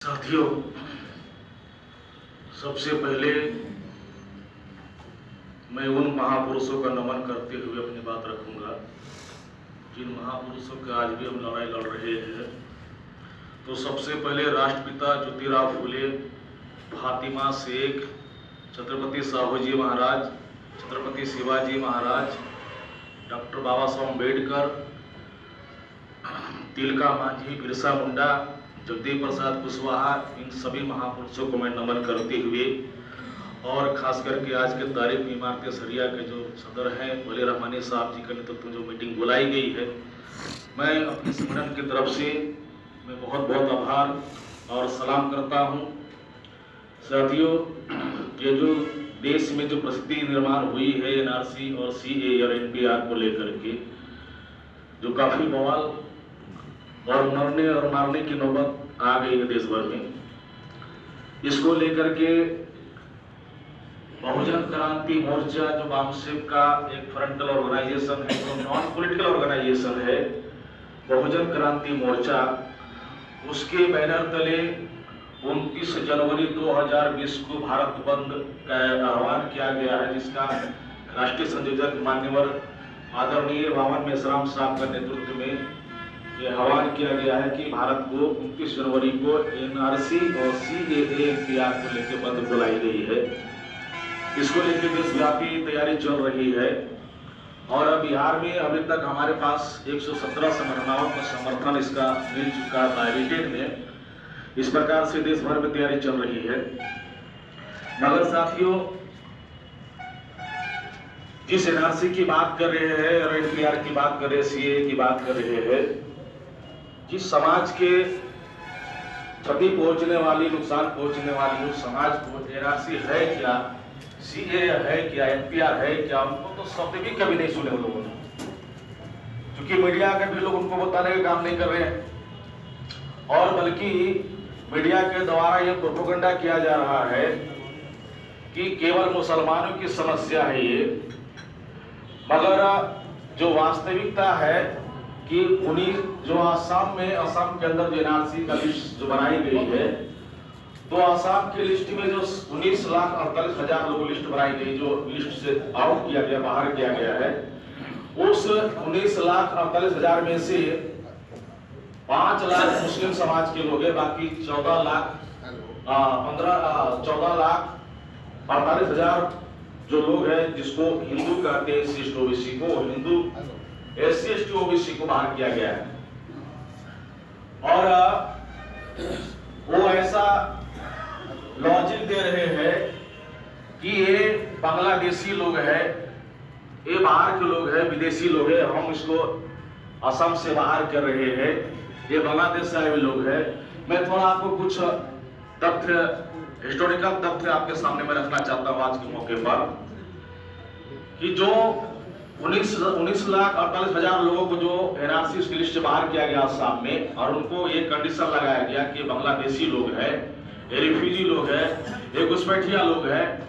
साथियों, सबसे पहले मैं उन महापुरुषों का नमन करते हुए अपनी बात रखूंगा जिन महापुरुषों के आज भी हम लड़ाई लड़ रहे हैं। तो सबसे पहले राष्ट्रपिता ज्योतिराव फुले, फातिमा शेख, छत्रपति साहूजी महाराज, छत्रपति शिवाजी महाराज, डॉक्टर बाबा साहब अम्बेडकर, तिलका मांझी, बिरसा मुंडा, जगदीप प्रसाद कुशवाहा, इन सभी महापुरुषों को मैं नमन करते हुए और खास करके आज के तारीख में इमारत सरिया के जो सदर हैं वली रहमानी साहब जी के नेतृत्व में जो मीटिंग बुलाई गई है, मैं अपने संगठन की तरफ से मैं बहुत बहुत आभार और सलाम करता हूं। साथियों, ये जो देश में जो परिस्थिति निर्माण हुई है एनआरसी और सीए और एनपीआर को लेकर के, जो काफी बवाल और मरने और मारने की नौबत आ गई है देश भर में, इसको लेकर के बहुजन क्रांति मोर्चा जो वामसेप का एक फ्रंटल ऑर्गेनाइजेशन है, जो नॉन पॉलिटिकल ऑर्गेनाइजेशन है, बहुजन क्रांति मोर्चा, उसके बैनर तले 29 जनवरी 2020 को भारत बंद का आह्वान किया गया है, जिसका राष्ट्रीय संयोजक मान्यवर आदरणीय वामन मेश्राम साहब का नेतृत्व में ये आह्वान किया गया है कि भारत को 29 जनवरी को एनआरसी और सीएए एनपीआर को लेकर बंद बुलाई गई है। इसको लेकर देशव्यापी तैयारी चल रही है और बिहार में अभी तक हमारे पास 117 संगठनों का समर्थन इसका मिल चुका है रिटेन में। इस प्रकार से देश भर में तैयारी चल रही है। मगर साथियों, जिस एनआरसी की बात कर रहे हैं और एनपीआर की बात कर रहे हैं, सीए की बात कर रहे हैं, जिस समाज के क्षति पहुंचने वाली, नुकसान पहुंचने वाली उस समाज को एनआरसी है क्या, सीए है क्या, एनपीआर है क्या, उनको तो शब्द भी कभी नहीं सुने उन लोगों ने, क्योंकि मीडिया के भी लोग उनको बताने का काम नहीं कर रहे हैं और बल्कि मीडिया के द्वारा यह प्रोपेगेंडा किया जा रहा है कि केवल मुसलमानों की समस्या है ये। मगर जो वास्तविकता है कि उन्हीं जो आसाम के अंदर जो एनआरसी का लिस्ट जो बनाई गई है, तो आसाम की लिस्ट में जो 19,48,000 लोग लिस्ट बनाई गई, जो लिस्ट से आउट किया गया, बाहर किया गया है, उस 19,48,000 में से 5 लाख मुस्लिम समाज के लोग हैं, बाकी 14,48,000 जो लोग हैं जिसको हिंदू कहते हैं, एससी एसटी ओबीसी को, हिंदू एससी एसटी ओबीसी को बाहर किया गया है। और वो ऐसा लॉजिक दे रहे हैं कि ये बांग्लादेशी लोग हैं, ये बाहर के लोग हैं, विदेशी लोग हैं, हम इसको असम से बाहर कर रहे हैं, ये बांग्लादेश से आए हुए लोग हैं। मैं थोड़ा आपको कुछ तथ्य, हिस्टोरिकल तथ्य आपके सामने में रखना चाहता हूं आज के मौके पर कि जो 19,48,000 लोगों को जो एनआरसी की लिस्ट से बाहर किया गया आसाम में, और उनको ये कंडीशन लगाया गया कि बांग्लादेशी लोग हैं, ये रिफ्यूजी लोग हैं, ये घुसपैठिया लोग हैं।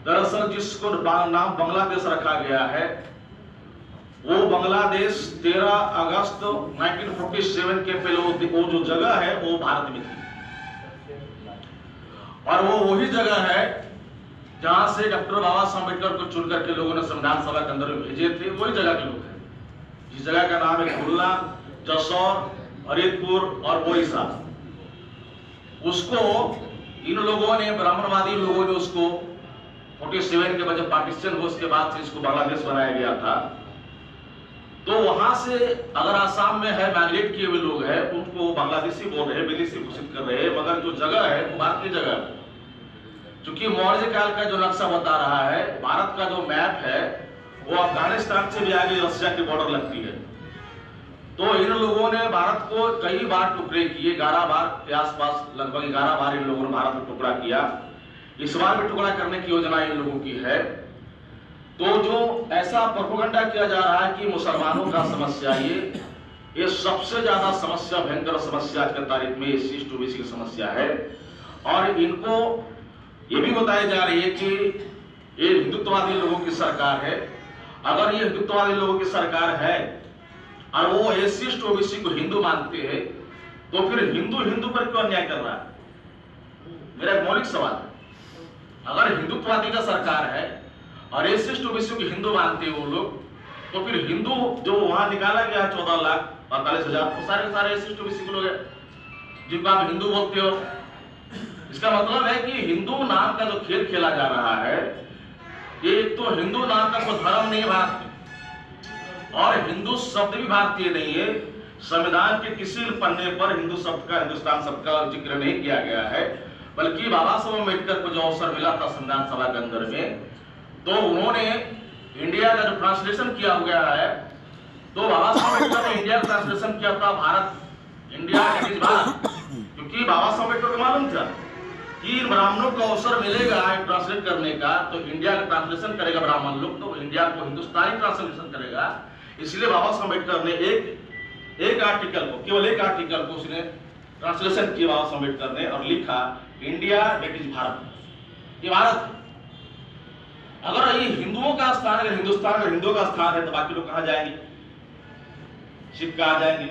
दरअसल जिसको नाम बांग्लादेश रखा गया है, वो बांग्लादेश 13 अगस्त 1947 के पहले वो जो जगह है वो भारत में थी, और वो वही जगह है जहां से डॉक्टर बाबा साहब अम्बेडकर को चुन करके लोगों ने संविधान सभा के अंदर भेजे थे। वही जगह के लोग हैं, जिस जगह का नाम है खुलना, जसौर, फरीदपुर और बोईसा। उसको इन लोगों ने, ब्राह्मणवादी लोगों ने उसको 47 के बजट पार्टीशन हुआ, उसके बाद से इसको बांग्लादेश बनाया गया था। तो वहां से अगर आसाम में है माइग्रेट किए हुए लोग हैं, उनको बांग्लादेशी बोल रहे हैं, विदेशी घोषित कर रहे हैं, मगर जो जगह है वो भारतीय जगह है। क्योंकि मौर्य काल का जो नक्शा बता रहा है, भारत का जो मैप है वो अफगानिस्तान से भी आगे रशिया की बॉर्डर लगती है। तो इन लोगों ने भारत को कई बार टुकड़े किए, 11 बार के आसपास, लगभग 11 बार इन लोगों ने भारत को टुकड़ा किया। इस बार भी टुकड़ा करने की योजना इन लोगों की है। तो जो ऐसा प्रोपेगेंडा किया जा रहा है कि मुसलमानों का समस्या ये सबसे ज्यादा समस्या, भयंकर समस्या आज की तारीख में एससी एसटी ओबीसी की समस्या है। और इनको ये भी बताई जा रही है कि ये हिंदुत्ववादी लोगों की सरकार है। अगर ये हिंदुत्ववादी लोगों की सरकार है और वो एससी एसटी ओबीसी को हिंदू मानते हैं, तो फिर हिंदू हिंदू पर क्यों अन्याय कर रहा है? मेरा एक मौलिक सवाल है। अगर हिंदुत्ववादी का सरकार है और एससी ओबीसी को हिंदू मानते हैं वो लोग, तो फिर हिंदू जो वहां निकाला गया है 14,45,000, तो सारे सारे एससी ओबीसी के लोग हैं जिनको आप हिंदू बोलते हो। इसका मतलब है कि हिंदू नाम का जो खेल खेला जा रहा है, ये तो हिंदू नाम का कोई धर्म नहीं है भारत में, और हिंदू शब्द भी भारतीय नहीं है। संविधान के किसी पन्ने पर हिंदू शब्द का, हिंदुस्तान शब्द का जिक्र नहीं किया गया है, बल्कि बाबा साहब अम्बेडकर को जो अवसर मिला था संविधान सभा के अंदर में, तो उन्होंने इंडिया का जो ट्रांसलेशन किया गया है, तो बाबा साहब अम्बेडकर ने इंडिया का ट्रांसलेशन किया था Bharat, India that is Bharat, क्योंकि बाबा साहब अम्बेडकर को मालूम था कि ब्राह्मणों को अवसर मिलेगा ट्रांसलेट करने का, तो इंडिया का ट्रांसलेशन करेगा ब्राह्मण लोग, तो इंडिया को हिंदुस्तानी ट्रांसलेशन करेगा। इसलिए बाबा साहब अम्बेडकर ने एक आर्टिकल को, केवल एक आर्टिकल को उसने ट्रांसलेशन किया बाबा साहब अम्बेडकर ने, और लिखा इंडिया दैट इज भारत, ये भारत है। अगर ये हिंदुओं का स्थान, अगर हिंदुस्तान में हिंदुओं का स्थान है, तो बाकी लोग कहां जाएंगे? सिख कहां जाएंगे?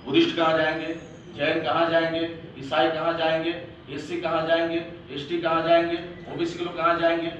बुद्धिस्ट कहां जाएंगे? जैन कहां जाएंगे? ईसाई कहां जाएंगे? एससी कहां जाएंगे? एसटी कहां जाएंगे? ओबीसी के लोग कहां जाएंगे?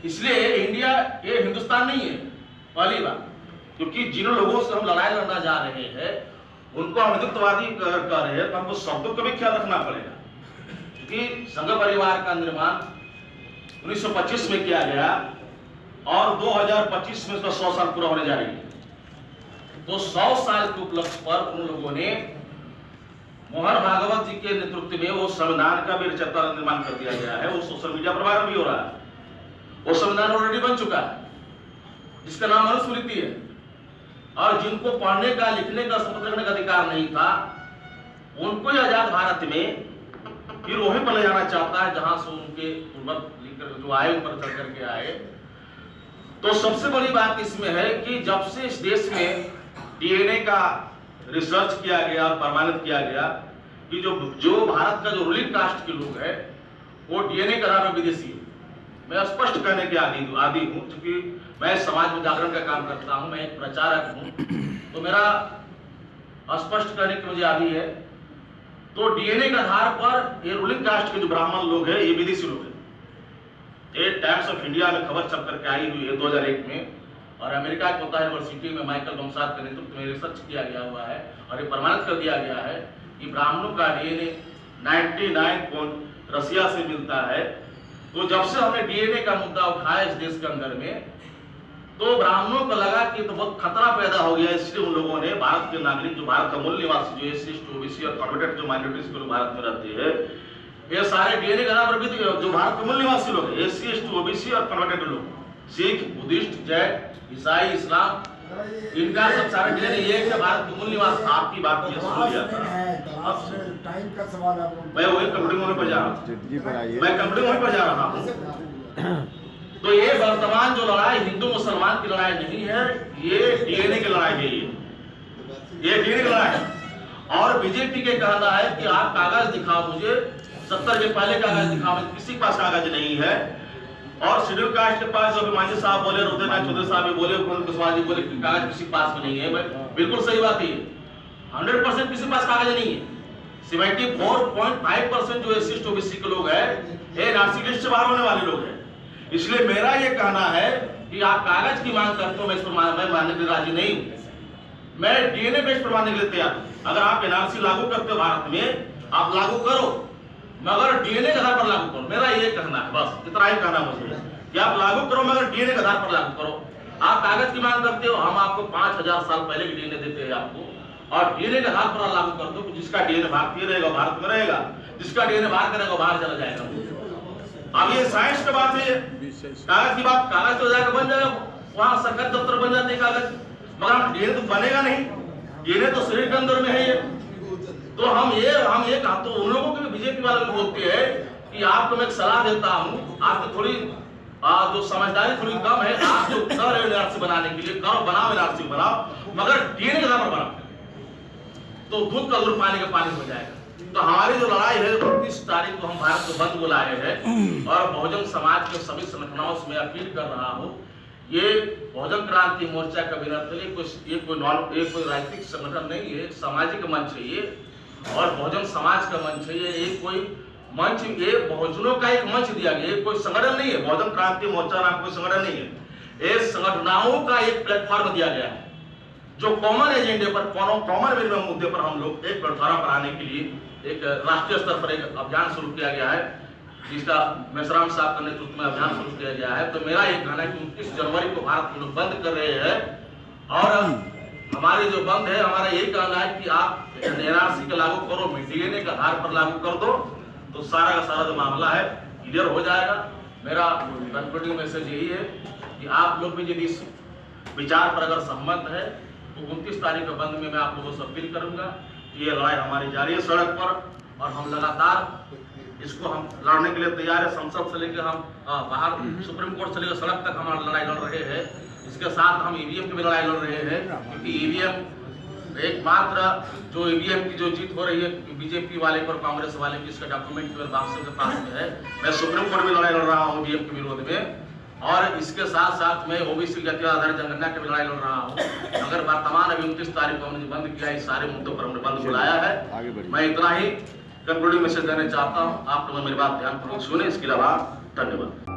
इसलिए इंडिया ये हिंदुस्तान नहीं है, पहली बात। क्योंकि जिन लोगों से हम लड़ाई लड़ना जा रहे हैं, उनको हम हिंदुत्ववादी कर रहे हैं, तो हमको शब्दों का भी ख्याल रखना पड़ेगा। क्योंकि संघ परिवार का निर्माण 1925 में किया गया, और 2025 में उसका 100 साल पूरा होने जा रही है। तो 100 साल के उपलक्ष्य पर उन लोगों ने मोहन भागवत जी के नेतृत्व में वो संविधान का भी रचना निर्माण कर दिया गया है। वो सोशल मीडिया पर वायरल भी हो रहा है। वो संविधान ऑलरेडी बन चुका है, जिसका नाम मनुस्मृति है, और जिनको पढ़ने का, लिखने का, शपथ रखने का अधिकार नहीं था, उनको आजाद भारत में फिर वहीं पर ले जाना चाहता है जहां से उनके पूर्वज जो आए ऊपर चढ़ करके आए। तो सबसे बड़ी बात इसमें है कि जब से इस देश में डीएनए का रिसर्च किया गया और प्रमाणित किया गया कि जो भारत का जो रूलिंग कास्ट के लोग हैं, वो डीएनए के आधार पर विदेशी है। मैं स्पष्ट करने के आदी हूं, क्योंकि मैं समाज में जागरण का काम करता हूं, मैं एक प्रचारक हूं, तो मेरा स्पष्ट करने की मुझे आदि है। तो डीएनए के आधार पर ये रूलिंग कास्ट के जो ब्राह्मण लोग हैं, ये विदेशी लोग हैं। ये टाइम्स ऑफ इंडिया में खबर छप करके आई हुई है 2001 में, और अमेरिका की कोटा यूनिवर्सिटी में माइकल बमसाद के नेतृत्व में रिसर्च किया गया हुआ है, और ये प्रमाणित कर दिया गया है कि ब्राह्मणों का डीएनए 99 रसिया से मिलता है। तो जब से हमने डीएनए का मुद्दा उठाया इस देश के अंदर में, तो ब्राह्मणों को लगा कि तो बहुत खतरा पैदा हो गया। इसलिए उन लोगों ने भारत के नागरिक, जो भारत का मूल निवासी, जो एससी, ओबीसी और कन्वर्टेड जो माइनॉरिटीज के लोग भारत में रहते हैं, ये सारे डीएनए के आधार पर भी जो भारत के मूल निवासी लोग हैं, एससी, एसटी, ओबीसी और कन्वर्टेड लोग, सिख, बुद्धिस्ट, जैन, ईसाई, इस्लाम, इनका सब सारे डीएनए एक है भारत के मूल निवासी। आपकी बात ये सुन लिया था, टाइम का सवाल है। मैं वही कंप्यूटर वहीं पर जा रहा हूँ, मैं कंप्यूटर वहीं पर जा रहा हूँ। तो ये वर्तमान जो लड़ाई हिंदू मुसलमान की लड़ाई नहीं है, ये डीएनए की लड़ाई है। ये डीएनए की लड़ाई है। और बीजेपी के कहना है कि आप कागज दिखाओ मुझे, 70 के पहले कागज दिखाओ, किसी के पास कागज नहीं है। और शेड्यूल कास्ट के पास, जो मांझी साहब बोले, रुद्रनाथ चौधरी साहब भी बोले, कुशवाहा जी बोले कि कागज किसी के पास में नहीं है। बिल्कुल सही बात है, 100% किसी के पास कागज नहीं है। 74.5% जो एससी ओबीसी के लोग हैं, ये एनआरसी लिस्ट से बाहर होने वाले लोग हैं। इसलिए मेरा ये कहना है कि आप कागज की मांग करते हो, मैं इस पर मानने के लिए राजी नहीं हूं। मैं डीएनए बेस्ड पर मानने के लिए तैयार हूं। अगर आप एनआरसी लागू करते हो भारत में, आप लागू करो, मगर डीएनए के आधार पर लागू करो। मेरा ये कहना है, बस इतना ही कहना मुझे कि आप लागू करो, मगर डीएनए के आधार पर लागू करो। आप कागज की मांग करते हो, हम आपको 5000 साल पहले की डीएनए देते हैं आपको, और डीएनए के आधार पर लागू कर दो। जिसका डीएनए भारतीय रहेगा भारत में रहेगा, जिसका डीएनए बाहर करेगा बाहर चला जाएगा। अब ये साइंस की बात है, कागज की बात, कागज तो जाकर बन जाएगा, वहां सरकारी दफ्तर बन जाते हैं कागज, मगर डीएनए तो बनेगा नहीं। डीएनए तो शरीर के अंदर में है। ये तो हम तो उन लोगों के बीजेपी वाले बोलते हैं कि आपको मैं एक सलाह देता हूं, आपकी थोड़ी जो समझदारी थोड़ी कम है, आप जो कर रहे हो एनआरसी बनाने के लिए, करो, बनाओ एनआरसी बनाओ, मगर डीएनए के आधार पर बनाओ, तो दूध का दूध पानी का पानी हो जाएगा। तो हमारी जो लड़ाई है 29 तारीख को हम भारत को बंद बुलाए हैं, और बहुजन समाज के सभी संगठनों से मैं अपील कर रहा हूं, ये बहुजन क्रांति मोर्चा का विनर्थ है, ये कोई राजनीतिक संगठन नहीं है, सामाजिक मंच है ये। और बहुजन समाज का मंच है, ये एक कोई मंच, ये बहुजनों का एक मंच दिया गया, ये कोई संगठन नहीं है। बहुजन क्रांति मोर्चा नाम कोई संगठन नहीं है, ये संगठनाओं का एक प्लेटफॉर्म दिया गया है, जो कॉमन एजेंडे पर, कॉमन मिनिमम मुद्दे पर हम लोग एक प्लेटफॉर्म पर आने के लिए एक राष्ट्रीय स्तर पर एक अभियान शुरू किया गया है, जिसका मेश्राम साहब के नेतृत्व में अभियान शुरू किया गया है। तो मेरा ये कहना है कि 29 जनवरी को भारत हम लोग बंद कर रहे हैं, और हमारे जो बंद है, हमारा यही कहना है कि आप एनआरसी को लागू करो, मिटिगेने के आधार पर लागू कर दो, तो सारा का सारा जो मामला है क्लियर हो जाएगा। मेरा कंक्लूडिंग मैसेज यही है कि आप लोग भी यदि इस विचार पर अगर सहमत है तो 29 तारीख के बंद में मैं आप लोगों से अपील करूंगा कि ये लड़ाई हमारी जारी है सड़क पर, और हम लगातार इसको हम लड़ने के लिए तैयार है। संसद से लेकर हम बाहर सुप्रीम कोर्ट से लेकर सड़क तक हम लड़ाई लड़ रहे हैं। इसके साथ हम ईवीएम की भी लड़ाई लड़ रहे हैं, क्योंकि ईवीएम एकमात्र जो ईवीएम की जो जीत हो रही है बीजेपी वाले पर, कांग्रेस वाले की, इसका डॉक्यूमेंट केवल बादशाह के पास में है। मैं सुप्रीम कोर्ट में लड़ाई लड़ रहा हूँ ईवीएम के विरोध में, और इसके साथ साथ मैं ओबीसी जाति आधारित जनगणना की भी लड़ाई लड़ रहा हूँ। अगर वर्तमान अभी 29 तारीख को हमने बंद किया, इस सारे मुद्दों पर हमने बंद बुलाया है। मैं इतना ही कंक्लूडिंग मैसेज देना चाहता हूँ, आप लोग मेरी बात ध्यानपूर्वक सुने। इसके अलावा धन्यवाद।